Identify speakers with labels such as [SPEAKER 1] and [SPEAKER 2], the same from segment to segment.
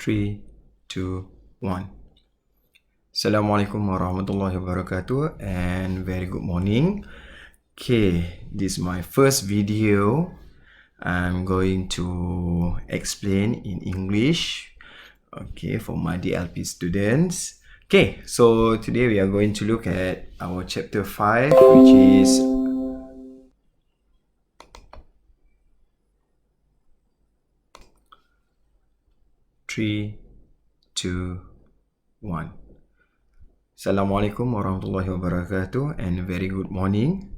[SPEAKER 1] 3, 2, 1. Assalamualaikum warahmatullahi wabarakatuh and very good morning. Okay, this is my first video. I'm going to explain in English, okay, for my DLP students. Okay, so today we are going to look at our chapter 5, which is Three, two, one. Assalamualaikum warahmatullahi wabarakatuh and very good morning.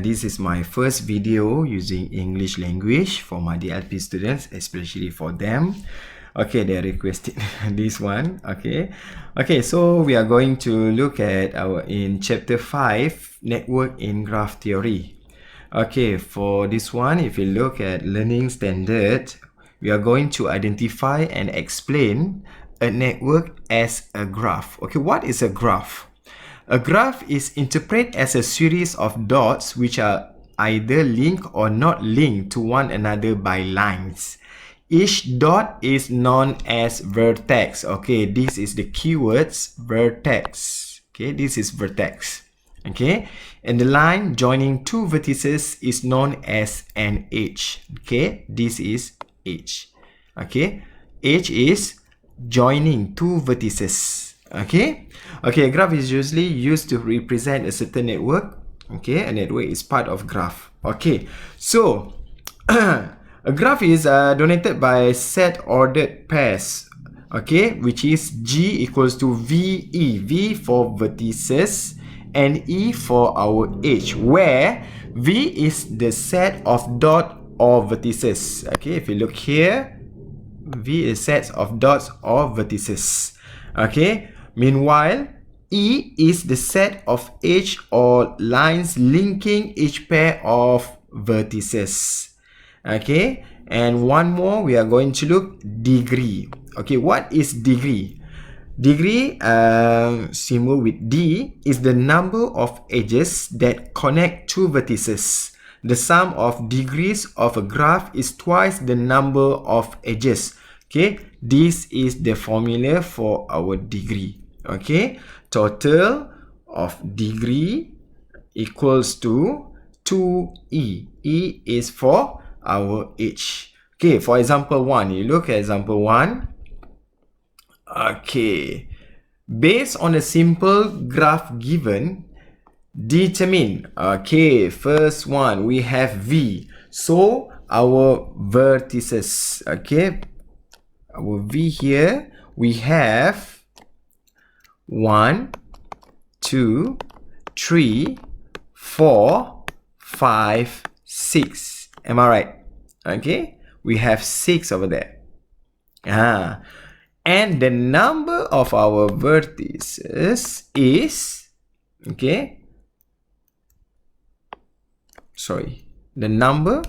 [SPEAKER 1] This is my first video using English language for my DLP students, especially for them. Okay, they requested this one. Okay, so we are going to look at in chapter 5, network in graph theory. Okay, for this one, if you look at learning standard, we are going to identify and explain a network as a graph. Okay, what is a graph? A graph is interpreted as a series of dots which are either linked or not linked to one another by lines. Each dot is known as vertex. Okay, this is the keywords vertex. Okay, this is vertex. Okay, and the line joining two vertices is known as an edge. Okay, this is edge. Okay, edge is joining two vertices. Okay, a graph is usually used to represent a certain network. Okay, a network is part of graph. Okay, so a graph is donated by set ordered pairs. Okay, which is G equals to VE, V for vertices and E for our edge, where V is the set of dot or vertices. Okay, if you look here, V is sets of dots or vertices. Okay, meanwhile E is the set of edge or lines linking each pair of vertices. Okay, and one more, we are going to look degree. Okay, what is degree? Degree, symbol with D, is the number of edges that connect two vertices. The sum of degrees of a graph is twice the number of edges. Okay, this is the formula for our degree. Okay, total of degree equals to 2E. E is for our edge. Okay, for example 1, you look at example 1. Okay, based on a simple graph given, determine. Okay, first one, we have V. So our vertices. Okay, our V here, we have 1, 2, 3, 4, 5, 6. Am I right? Okay, we have 6 over there. And the number of our vertices is, okay, the number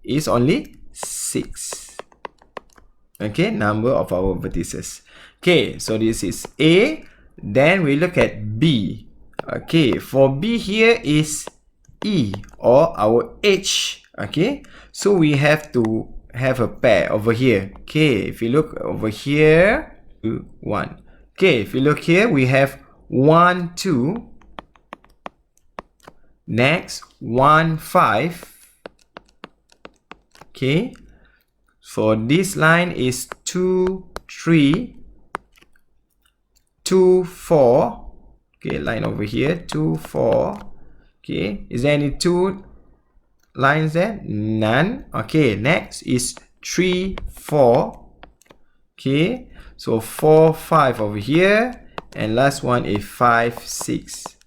[SPEAKER 1] is only 6. Okay, number of our vertices. Okay, so this is A. Then we look at B. Okay, for B here is E, or our edge. Okay, so we have to have a pair over here. Okay, if you look over here, 2, 1. Okay, if you look here, we have 1, 2. Next, 1, 5. Okay, so this line is 2, 3, 2, 4. Okay, line over here, 2, 4. Okay, is there any 2 lines there? None. Okay, next is 3, 4. Okay, so 4, 5 over here, and last one is 5, 6.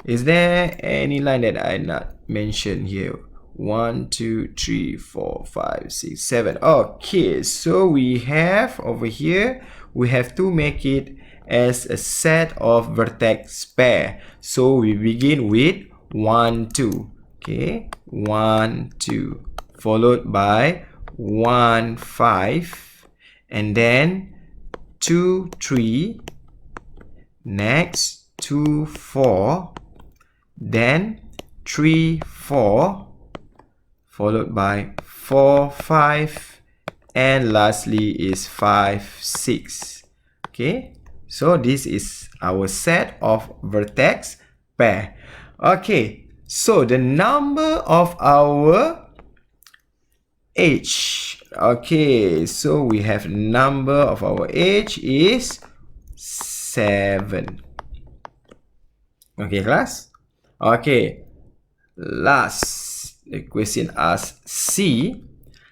[SPEAKER 1] Is there any line that I not mentioned here? 1, 2, 3, 4, 5, 6, 7. Okay, so we have over here, we have to make it as a set of vertex pair. So we begin with 1, 2. Okay, 1, 2, followed by 1, 5, and then 2, 3. Next, 2, 4. Then 3, 4, followed by 4, 5, and lastly is 5, 6. Okay, so this is our set of vertex pair. Okay, so the number of our edge. Okay, so we have number of our edge is 7. Okay, class. Okay, last the question asks C,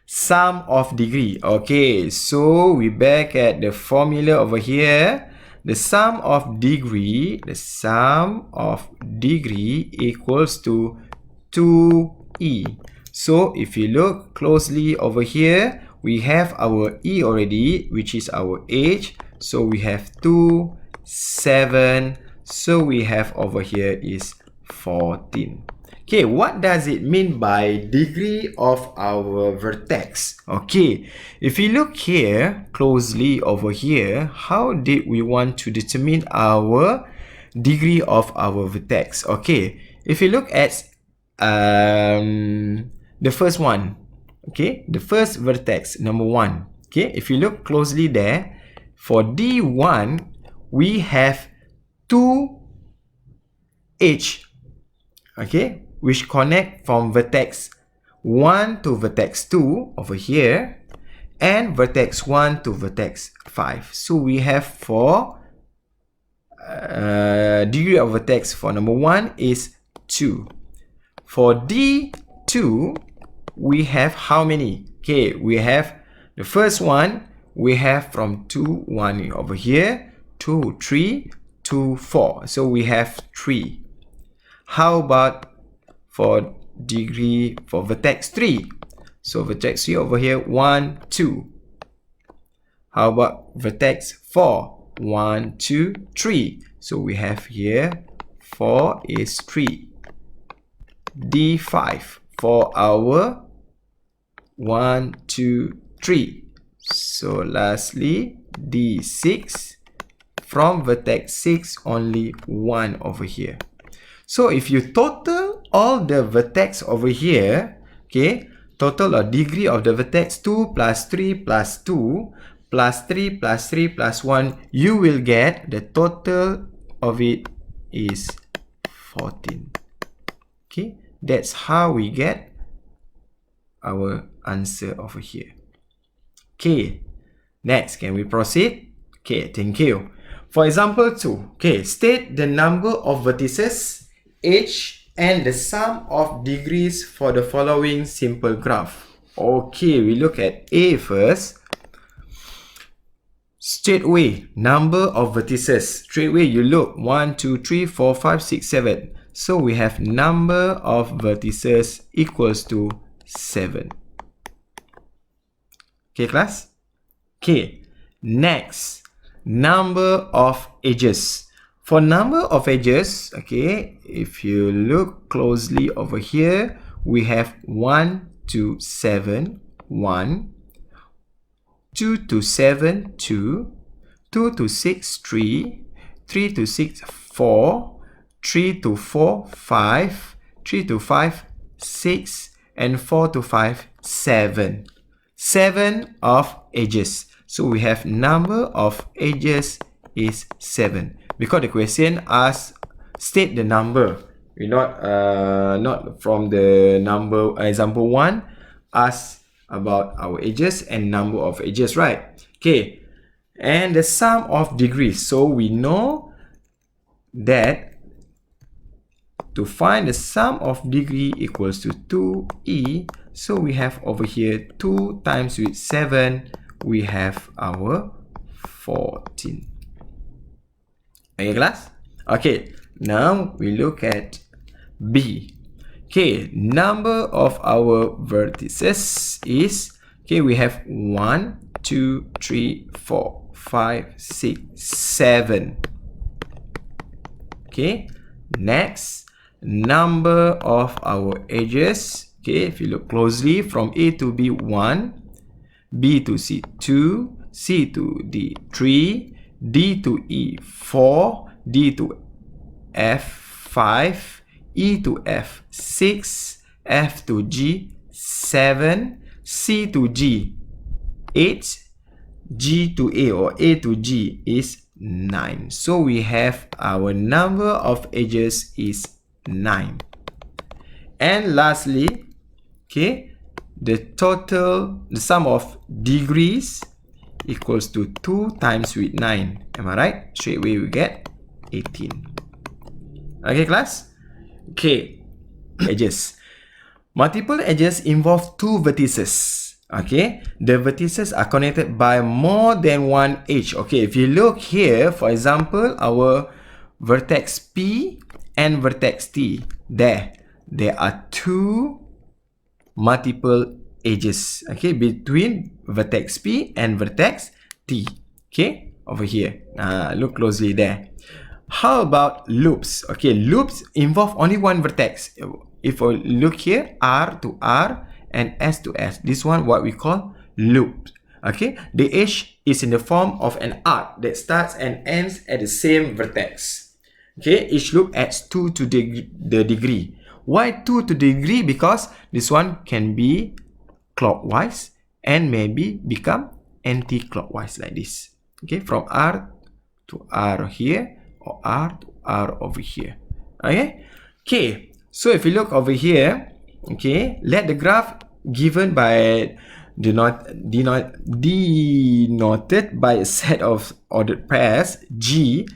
[SPEAKER 1] sum of degree. Okay, so we back at the formula over here. The sum of degree equals to 2e. So if you look closely over here, we have our e already, which is our age. So we have 2, 7. So we have over here is 14. Okay, what does it mean by degree of our vertex? Okay, if you look here closely over here, how did we want to determine our degree of our vertex? Okay, if you look at the first one, okay, the first vertex, number 1. Okay, if you look closely there, for D1, we have 2 edge, okay, which connect from vertex 1 to vertex 2 over here, and vertex 1 to vertex 5. So we have for degree of vertex for number 1 is 2. For D2, we have how many? Okay, we have the first one, we have from 2, 1 over here, 2, 3, 2, 4. So we have 3. How about for degree for vertex 3? So vertex 3 over here, 1, 2. How about vertex 4? 1, 2, 3. So we have here 4 is 3. D5 for our 1, 2, 3. So lastly, D6 from vertex 6 only 1 over here. So if you total all the vertex over here, okay, total or degree of the vertex 2 plus 3 plus 2 plus 3 plus 3 plus 1, you will get the total of it is 14. Okay, that's how we get our answer over here. Okay, next, can we proceed? Okay, thank you. For example 2, okay, state the number of vertices, edge, and the sum of degrees for the following simple graph. Okay, we look at A first. Straight away, number of vertices. Straight away, you look 1, 2, 3, 4, 5, 6, 7. So we have number of vertices equals to 7. Okay, class? Okay, next, number of edges. For number of edges, okay, if you look closely over here, we have 1 to 7, 1, 2 to 7, 2, 2 to 6, 3, 3 to 6, 4, 3 to 4, 5, 3 to 5, 6, and 4 to 5, 7. 7 of edges. So we have number of edges is 7. Because the question asks state the number. We're not from the number. Example 1 asks about our edges and number of edges, right? Okay, and the sum of degrees. So we know that to find the sum of degree equals to 2e. So we have over here 2 times with 7, we have our 14. Okay, class? Okay, now we look at B. Okay, number of our vertices is, okay, we have 1, 2, 3, 4, 5, 6, 7. Okay, next, number of our edges. Okay, if you look closely, from A to B, 1, B to C, 2, C to D, 3, D to E, 4, D to F, 5, E to F, 6, F to G, 7, C to G, 8, G to A or A to G is 9. So we have our number of edges is 9. And lastly, okay, the sum of degrees equals to 2 times with 9. Am I right? Straight away we get 18. Okay, class? Okay, edges. Multiple edges involve 2 vertices. Okay, the vertices are connected by more than one edge. Okay, if you look here, for example, our vertex P and vertex T, there are 2 multiple edges, okay, between vertex P and vertex T. Okay, over here, look closely there. How about loops? Okay, loops involve only one vertex. If we look here, R to R and S to S, this one what we call loop. Okay, the edge is in the form of an arc that starts and ends at the same vertex. Okay, each loop adds 2 to the degree. Why 2 to the degree? Because this one can be clockwise and maybe become anti-clockwise like this. Okay, from R to R here or R to R over here. Okay, so if you look over here, okay, let the graph given by denoted by a set of ordered pairs G.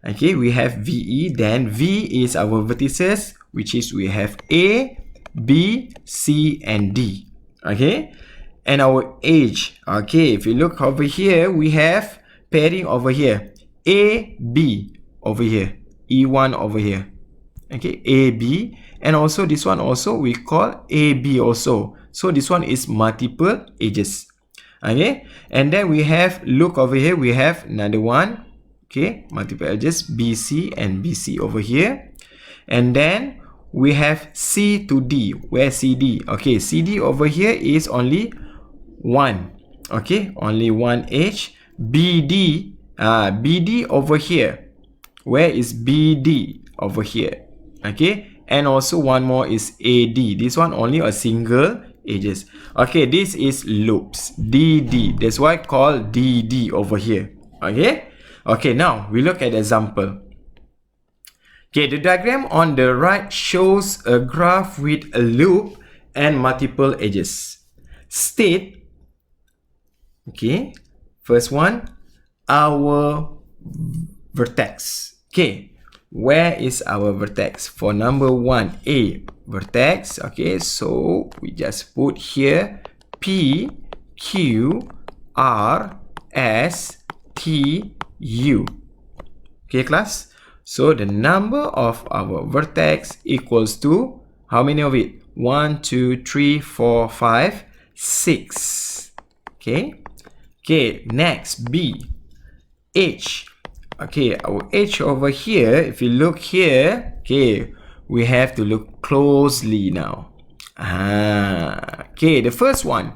[SPEAKER 1] Okay, we have VE, then V is our vertices, which is we have A, B, C, and D. Okay, and our edge. Okay, if you look over here, we have pairing over here, A, B over here, E1 over here. Okay, A, B, and also this one also we call AB also. So this one is multiple edges. Okay, and then we have, look over here, we have another one. Okay, multiple edges, BC and BC over here. And then we have C to D. Where CD? Okay, CD over here is only one. Okay, only one edge. BD, BD over here. Where is BD? Over here. Okay, and also one more is AD. This one only a single edges. Okay, this is loops, DD. That's why called DD over here. Okay, now we look at the example. Okay, the diagram on the right shows a graph with a loop and multiple edges. State, okay, first one, our vertex. Okay, where is our vertex? For number 1, A, vertex. Okay, so we just put here P, Q, R, S, T, U. Okay, class? So the number of our vertex equals to how many of it? 1, 2, 3, 4, 5, 6. Okay. Okay, next B. H. Okay, our H over here, if you look here, okay, we have to look closely now. Okay, the first one,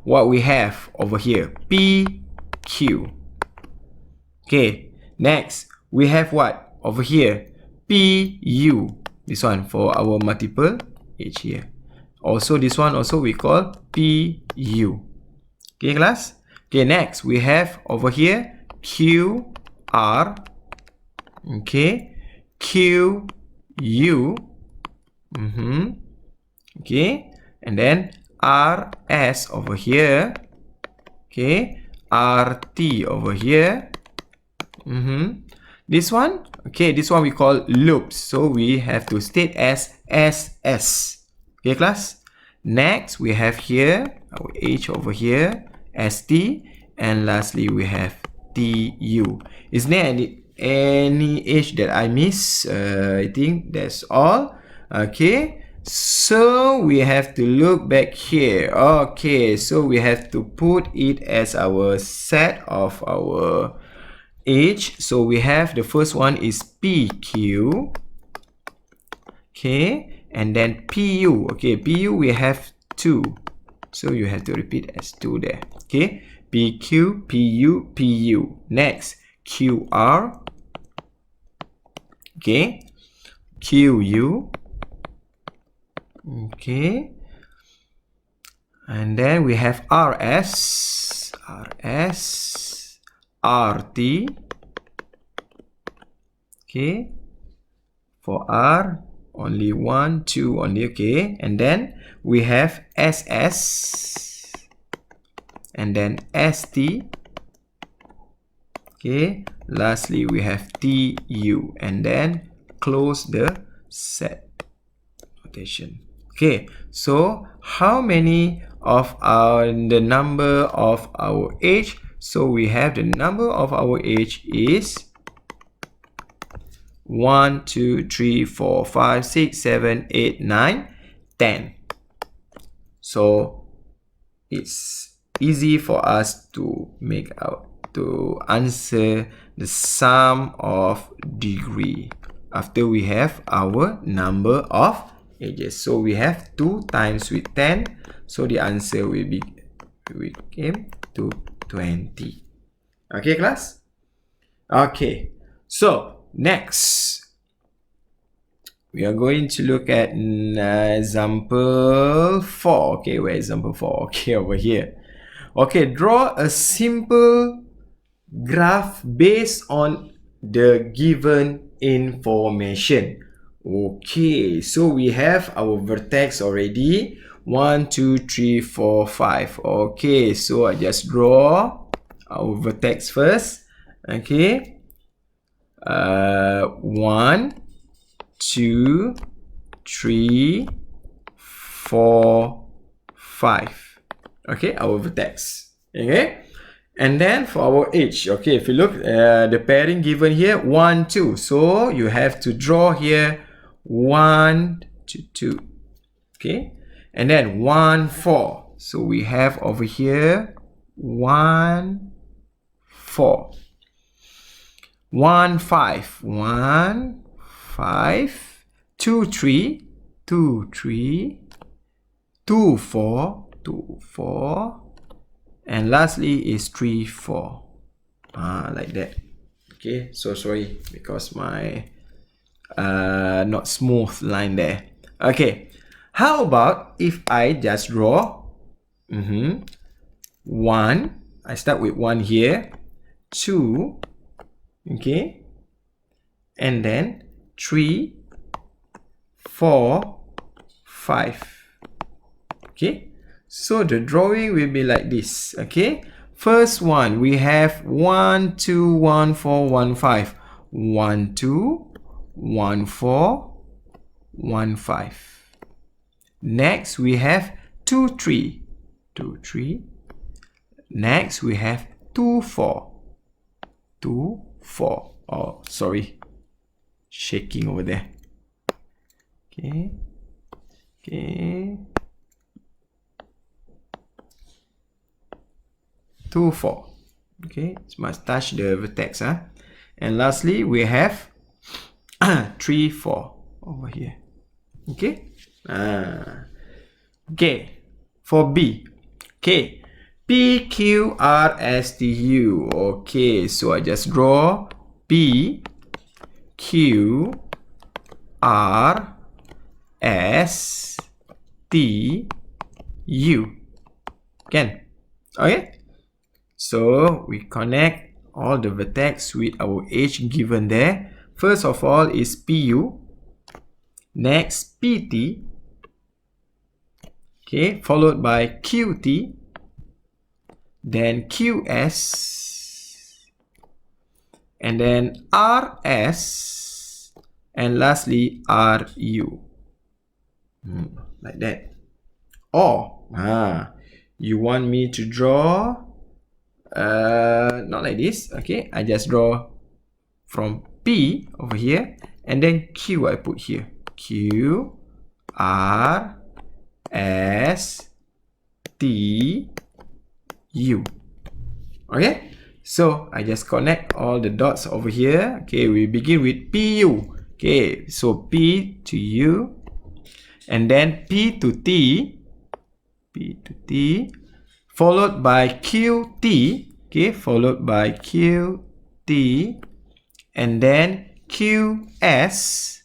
[SPEAKER 1] what we have over here, P, Q. Okay, next, we have what? Over here, P, U. This one for our multiple H here. Also, this one also we call P, U. Okay, class? Okay, next, we have over here, Q, R. Okay, Q, U. Okay, and then R, S over here. Okay, R, T over here. This one, okay, this one we call loops. So we have to state as SS. Okay, class? Next, we have here our H over here, ST, and lastly we have TU. Is there any H that I miss? I think that's all. Okay, so we have to look back here. Okay, so we have to put it as our set of our H. So we have the first one is PQ. Okay, and then PU. Okay, PU we have 2. So you have to repeat as 2 there. Okay, PQ, PU, PU. Next, QR. Okay, QU. Okay, and then we have RS. RT. Okay, for R only 1, 2 only. Okay, and then we have SS and then ST. Okay, lastly we have TU, and then close the set notation. Okay, so how many of the number of our age? So we have the number of our age is 1, 2, 3, 4, 5, 6, 7, 8, 9, 10. So it's easy for us to make out, to answer the sum of degree after we have our number of ages. So we have 2 times with 10, so the answer will became to 20. Okay, class? Okay, so next we are going to look at example 4. Okay, where is example 4? Okay, over here. Okay, draw a simple graph based on the given information. Okay, so we have our vertex already. 1, 2, 3, 4, 5. Okay, so I just draw our vertex first. Okay, 1, 2, 3, 4, 5. Okay, our vertex. Okay, and then for our age, okay, if you look the pairing given here, 1, 2, so you have to draw here 1, 2, 2. Okay, and then 1, 4, so we have over here 1, 4. 1, 5, 1, 5, 2, 3, 2, 3, 2, 4, 2, 4, and lastly is 3, 4. Like that. Okay, so sorry because my not smooth line there. Okay, how about if I just draw 1, I start with 1 here, 2, okay, and then 3, 4, 5. Okay, so the drawing will be like this. Okay, first one we have 1, 2, 1, 4, 1, 5. 1, 2, 1, 4, 1, 5. Next we have 2, 3, 2, 3. Next we have 2, 4, 2, 4. Oh, sorry, shaking over there. Okay, okay, 2, 4. Okay, must touch the vertex, and lastly we have 3, 4 over here. Okay, okay, for B. Okay, P, Q, R, S, T, U. Okay, so I just draw P, Q, R, S, T, U. Can? Okay, so we connect all the vertex with our age given there. First of all is PU, next PT, okay, followed by QT, then QS, and then RS, and lastly RU. Like that. Or you want me to draw not like this. Okay, I just draw from P over here, and then Q I put here. Q, R, S, T, U. Okay, so I just connect all the dots over here. Okay, we begin with PU. Okay, so P to U, and then P to T, followed by QT. Okay, followed by QT, and then QS,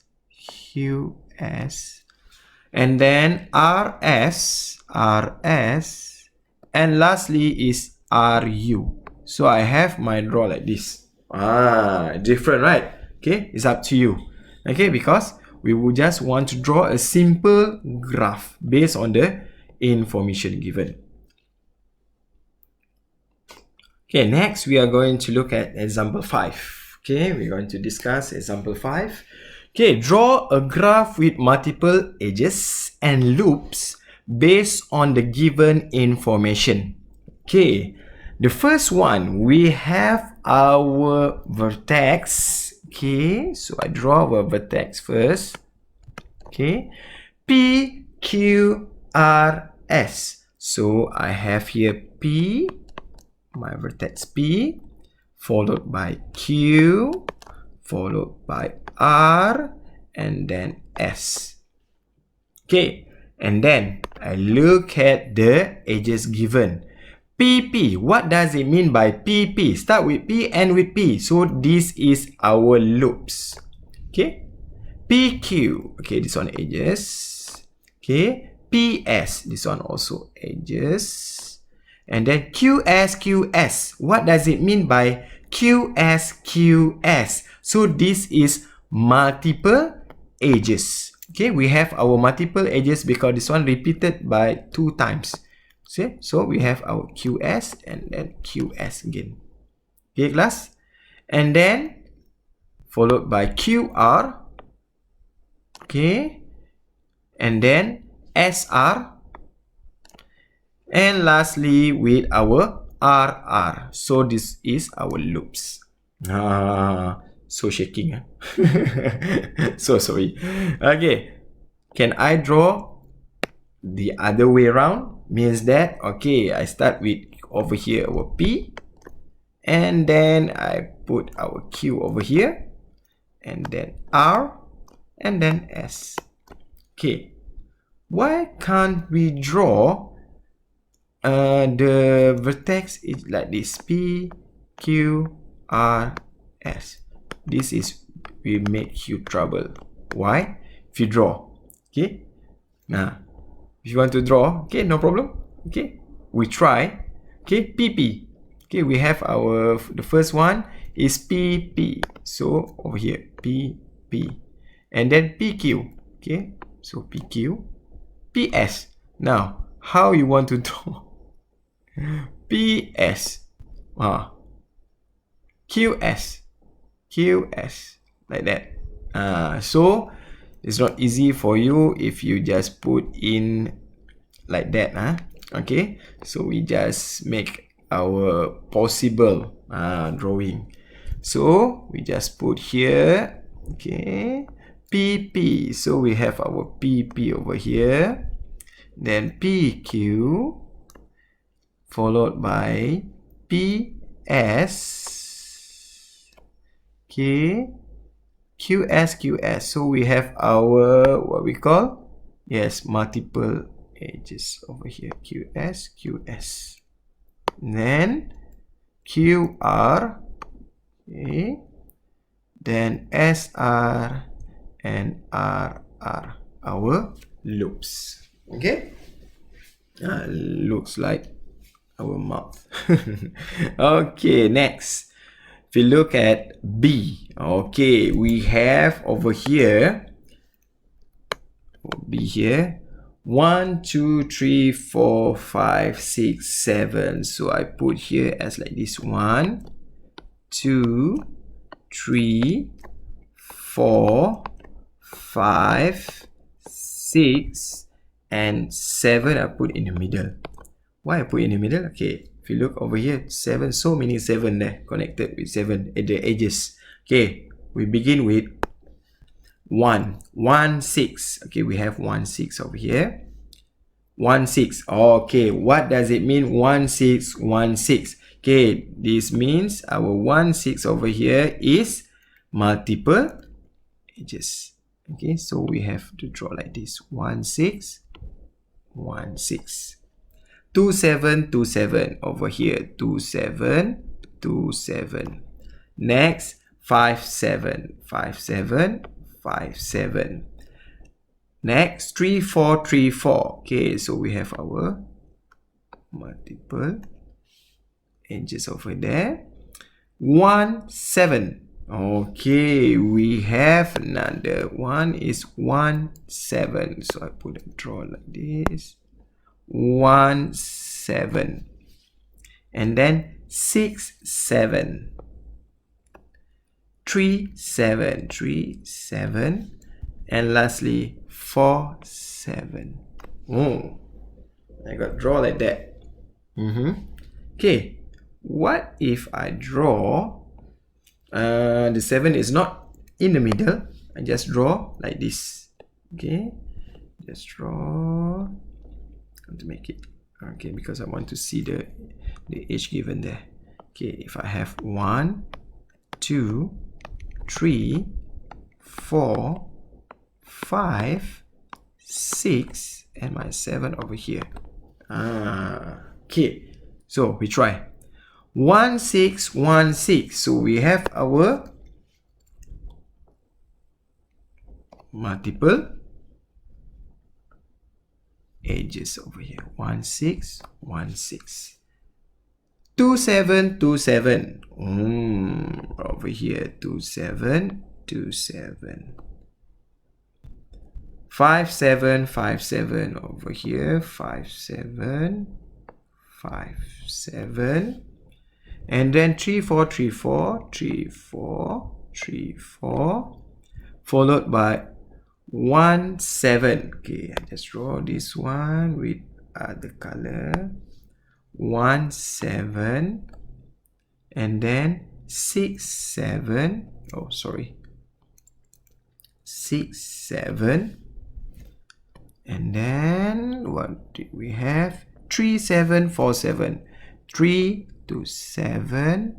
[SPEAKER 1] and then RS, and lastly is SRU. So I have my draw like this. Different, right? Okay, it's up to you. Okay, because we would just want to draw a simple graph based on the information given. Okay, next we are going to look at example 5. Okay, we're going to discuss example 5. Okay, draw a graph with multiple edges and loops based on the given information. Okay, the first one, we have our vertex. Okay, so I draw our vertex first. Okay, P, Q, R, S. So I have here P, my vertex P, followed by Q, followed by R, and then S. Okay, and then I look at the edges given. PP, what does it mean by PP? Start with P, end with P. So this is our loops. Okay, PQ, okay, this one edges. Okay, PS, this one also edges. And then QS, what does it mean by QS? So this is multiple edges. Okay, we have our multiple edges because this one repeated by 2 times. See? So we have our QS and then QS again. Okay, class? And then followed by QR. Okay. And then SR. And lastly with our RR. So this is our loops. So shaking. So sorry. Okay. Can I draw the other way around? Means that, okay, I start with over here our P, and then I put our Q over here, and then R, and then S. Okay, why can't we draw the vertex is like this? P, Q, R, S. This is will make you trouble. Why? If you draw, okay, now if you want to draw, okay, no problem. Okay, we try. Okay, PP. Okay, we have our, the first one is PP. So over here, PP. And then PQ. Okay, so PQ. PS. Now, how you want to draw? PS. QS. Like that. So it's not easy for you if you just put in like that. Okay, so we just make our possible drawing. So we just put here, okay, PP. So we have our PP over here, then PQ, followed by PS. Okay, QS. So we have our, what we call, yes, multiple edges over here. QS. Then QR. Okay. Then SR and RR. Our loops. Okay. Looks like our mouth. Okay, next. If you look at B, okay, we have over here, B here, 1, 2, 3, 4, 5, 6, 7. So I put here as like this: 1, 2, 3, 4, 5, 6, and 7. I put in the middle. Why I put in the middle? Okay, if you look over here, 7, so many 7 there, connected with 7 at the edges. Okay, we begin with 1, 1, 6. Okay, we have 1, 6 over here. 1, 6. Okay, what does it mean? 1, 6, 1, 6. Okay, this means our 1, 6 over here is multiple edges. Okay, so we have to draw like this: 1, 6, 1, 6. 2, 7, 2, 7 over here. 2, 7, 2, 7. Next, 5, 7, 5, 7, 5, 7. Next, 3, 4, 3, 4. Okay, so we have our multiple edges over there. 1, 7. Okay, we have another one is 1, 7. So I put a draw like this. 1, 7. And then 6, 7. 3, 7. 3, 7. And lastly, 4, 7. Oh, I got draw like that. Okay, what if I draw the 7 is not in the middle? I just draw like this. Okay, just draw. I want to make it okay because I want to see the edge given there. Okay, if I have 1, 2, 3, 4, 5, 6, and my 7 over here. Okay, so we try 1, 6, 1, 6. So we have our multiple edges over here. 1, 6, 1, 6. 2, 7, 2, 7. Over here, 2, 7, 2, 7. 5, 7, 5, 7. Over here, 5, 7, 5, 7. And then 3, 4, 3, 4, 3, 4, 3, 4. Followed by 1, 7. Okay, I just draw this one with other color. 1, 7. And then 6, 7. Oh, sorry. 6, 7. And then what did we have? 3, 7, 4, 7. 3 to 7,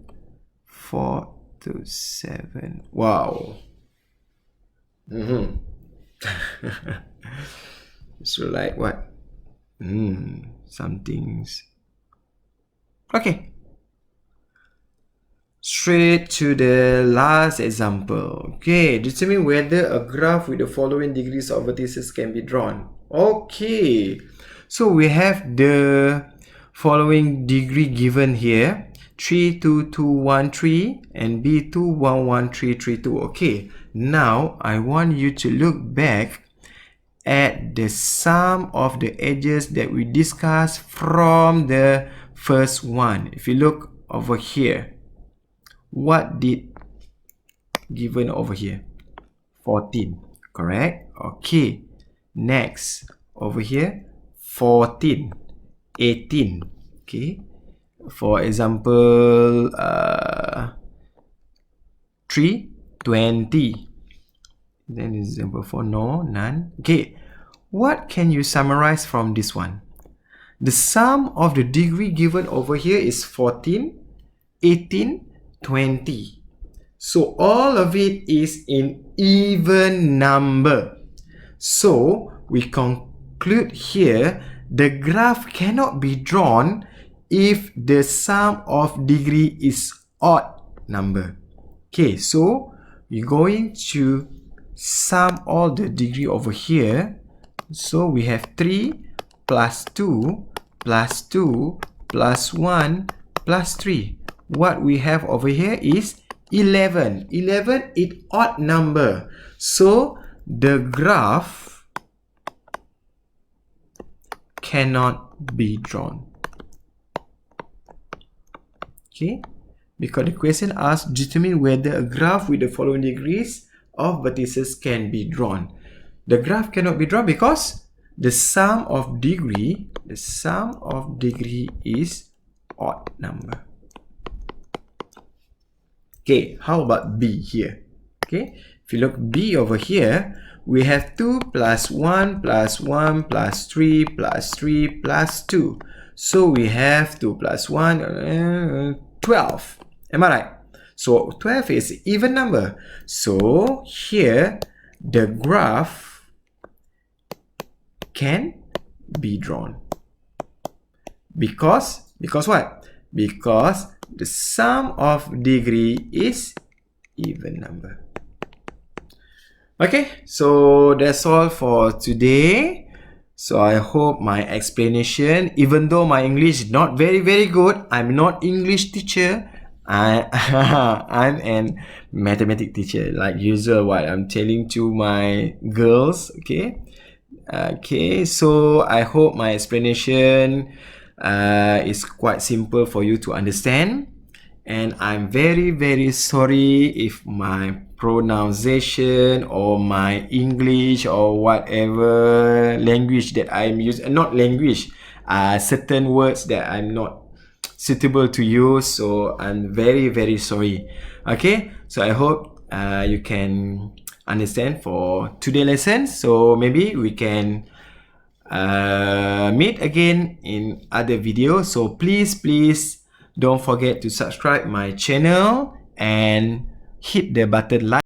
[SPEAKER 1] 4 to 7. Wow. So like what? Something's okay. Straight to the last example. Okay, determine whether a graph with the following degrees of vertices can be drawn. Okay, so we have the following degree given here: 3, 2, 2, 1, 3, and B2, 1, 1, 3, 3, 2. Okay, now I want you to look back at the sum of the edges that we discussed from the first one. If you look over here, what did given over here? 14, correct? Okay, next over here, 14, 18. Okay, for example, 3, 20. Then example 4, no, none. Okay, what can you summarize from this one? The sum of the degree given over here is 14, 18, 20. So all of it is in even number. So we conclude here the graph cannot be drawn if the sum of degree is odd number. Okay, so we're going to sum all the degree over here. So we have 3 plus 2 plus 2 plus 1 plus 3. What we have over here is 11. 11 is odd number. So the graph cannot be drawn. Okay, because the question asks determine whether a graph with the following degrees of vertices can be drawn. The graph cannot be drawn because the sum of degree is odd number. Okay, how about B here? Okay, if you look B over here, we have 2 plus 1 plus 1 plus 3 plus 3 plus 2. So we have 2 plus 1, 12. Am I right? So 12 is even number. So here the graph can be drawn. Because what? Because the sum of degree is even number. Okay, so that's all for today. So I hope my explanation, even though my English is not very good, I'm not English teacher. I'm an mathematics teacher, like usual what I'm telling to my girls. Okay. Okay, so I hope my explanation is quite simple for you to understand. And I'm very sorry if my pronunciation or my English or whatever language that I'm using, not language, certain words that I'm not suitable to you. So I'm very sorry. Okay, so I hope you can understand for today's lesson. So maybe we can meet again in other videos. So please don't forget to subscribe my channel and hit the button like.